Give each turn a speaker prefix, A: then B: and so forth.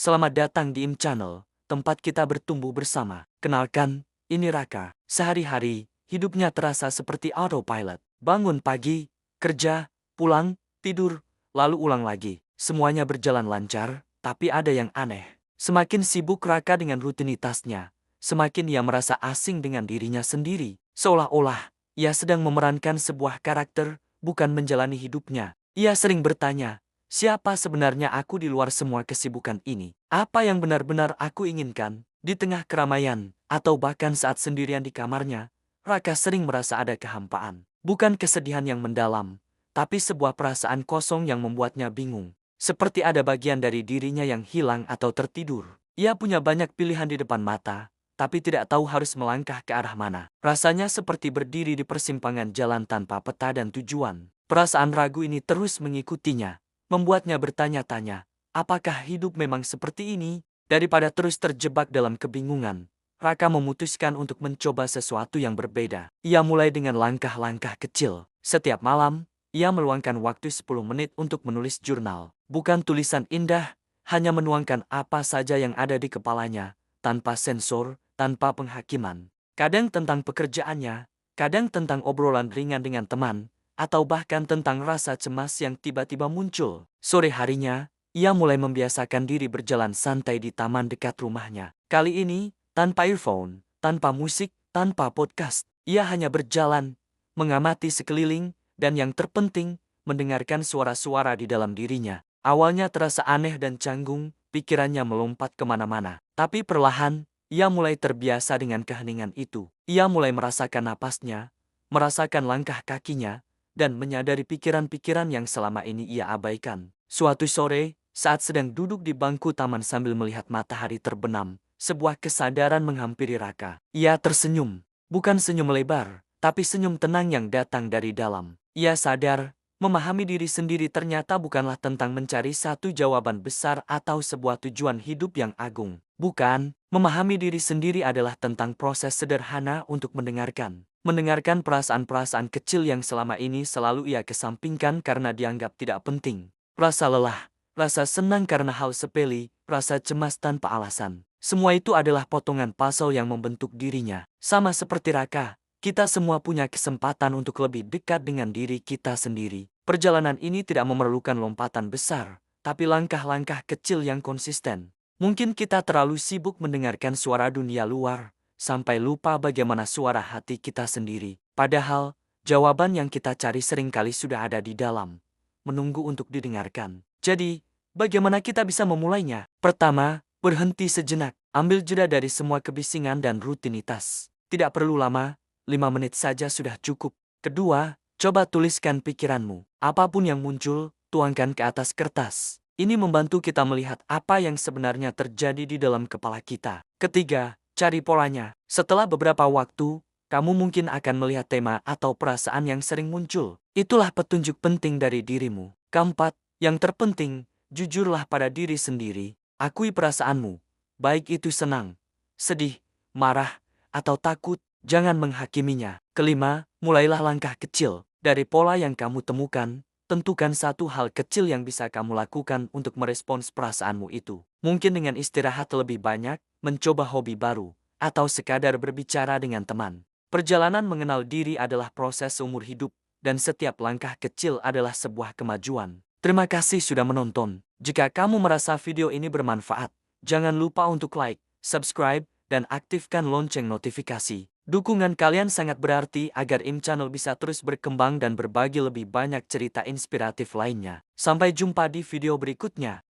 A: selamat datang di IM Channel, tempat kita bertumbuh bersama. Kenalkan, ini Raka. Sehari-hari, hidupnya terasa seperti autopilot. Bangun pagi, kerja, pulang, tidur, lalu ulang lagi. Semuanya berjalan lancar, tapi ada yang aneh. Semakin sibuk Raka dengan rutinitasnya, semakin ia merasa asing dengan dirinya sendiri. Seolah-olah, ia sedang memerankan sebuah karakter, bukan menjalani hidupnya. Ia sering bertanya, siapa sebenarnya aku di luar semua kesibukan ini? Apa yang benar-benar aku inginkan? Di tengah keramaian, atau bahkan saat sendirian di kamarnya, Raka sering merasa ada kehampaan. Bukan kesedihan yang mendalam, tapi sebuah perasaan kosong yang membuatnya bingung. Seperti ada bagian dari dirinya yang hilang atau tertidur. Ia punya banyak pilihan di depan mata, tapi tidak tahu harus melangkah ke arah mana. Rasanya seperti berdiri di persimpangan jalan tanpa peta dan tujuan. Perasaan ragu ini terus mengikutinya, membuatnya bertanya-tanya, apakah hidup memang seperti ini? Daripada terus terjebak dalam kebingungan, Raka memutuskan untuk mencoba sesuatu yang berbeda. Ia mulai dengan langkah-langkah kecil. Setiap malam, ia meluangkan waktu 10 menit untuk menulis jurnal. Bukan tulisan indah, hanya menuangkan apa saja yang ada di kepalanya, tanpa sensor, tanpa penghakiman. Kadang tentang pekerjaannya, kadang tentang obrolan ringan dengan teman, atau bahkan tentang rasa cemas yang tiba-tiba muncul. Sore harinya, ia mulai membiasakan diri berjalan santai di taman dekat rumahnya. Kali ini, tanpa earphone, tanpa musik, tanpa podcast. Ia hanya berjalan, mengamati sekeliling, dan yang terpenting, mendengarkan suara-suara di dalam dirinya. Awalnya terasa aneh dan canggung, pikirannya melompat kemana-mana. Tapi perlahan, ia mulai terbiasa dengan keheningan itu. Ia mulai merasakan napasnya, merasakan langkah kakinya, dan menyadari pikiran-pikiran yang selama ini ia abaikan. Suatu sore, saat sedang duduk di bangku taman sambil melihat matahari terbenam, sebuah kesadaran menghampiri Raka. Ia tersenyum, bukan senyum lebar, tapi senyum tenang yang datang dari dalam. Ia sadar, memahami diri sendiri ternyata bukanlah tentang mencari satu jawaban besar atau sebuah tujuan hidup yang agung. Bukan, memahami diri sendiri adalah tentang proses sederhana untuk mendengarkan. Mendengarkan perasaan-perasaan kecil yang selama ini selalu ia kesampingkan karena dianggap tidak penting. Rasa lelah, rasa senang karena hal sepele, rasa cemas tanpa alasan. Semua itu adalah potongan puzzle yang membentuk dirinya. Sama seperti Raka, kita semua punya kesempatan untuk lebih dekat dengan diri kita sendiri. Perjalanan ini tidak memerlukan lompatan besar, tapi langkah-langkah kecil yang konsisten. Mungkin kita terlalu sibuk mendengarkan suara dunia luar, sampai lupa bagaimana suara hati kita sendiri. Padahal, jawaban yang kita cari seringkali sudah ada di dalam, menunggu untuk didengarkan. Jadi, bagaimana kita bisa memulainya? Pertama, berhenti sejenak. Ambil jeda dari semua kebisingan dan rutinitas. Tidak perlu lama, 5 menit saja sudah cukup. Kedua, coba tuliskan pikiranmu. Apapun yang muncul, tuangkan ke atas kertas. Ini membantu kita melihat apa yang sebenarnya terjadi di dalam kepala kita. Ketiga, cari polanya. Setelah beberapa waktu, kamu mungkin akan melihat tema atau perasaan yang sering muncul. Itulah petunjuk penting dari dirimu. Keempat, yang terpenting, jujurlah pada diri sendiri. Akui perasaanmu, baik itu senang, sedih, marah, atau takut. Jangan menghakiminya. Kelima, mulailah langkah kecil. Dari pola yang kamu temukan, tentukan satu hal kecil yang bisa kamu lakukan untuk merespons perasaanmu itu. Mungkin dengan istirahat lebih banyak, mencoba hobi baru, atau sekadar berbicara dengan teman. Perjalanan mengenal diri adalah proses seumur hidup, dan setiap langkah kecil adalah sebuah kemajuan. Terima kasih sudah menonton. Jika kamu merasa video ini bermanfaat, jangan lupa untuk like, subscribe, dan aktifkan lonceng notifikasi. Dukungan kalian sangat berarti agar IM Channel bisa terus berkembang dan berbagi lebih banyak cerita inspiratif lainnya. Sampai jumpa di video berikutnya.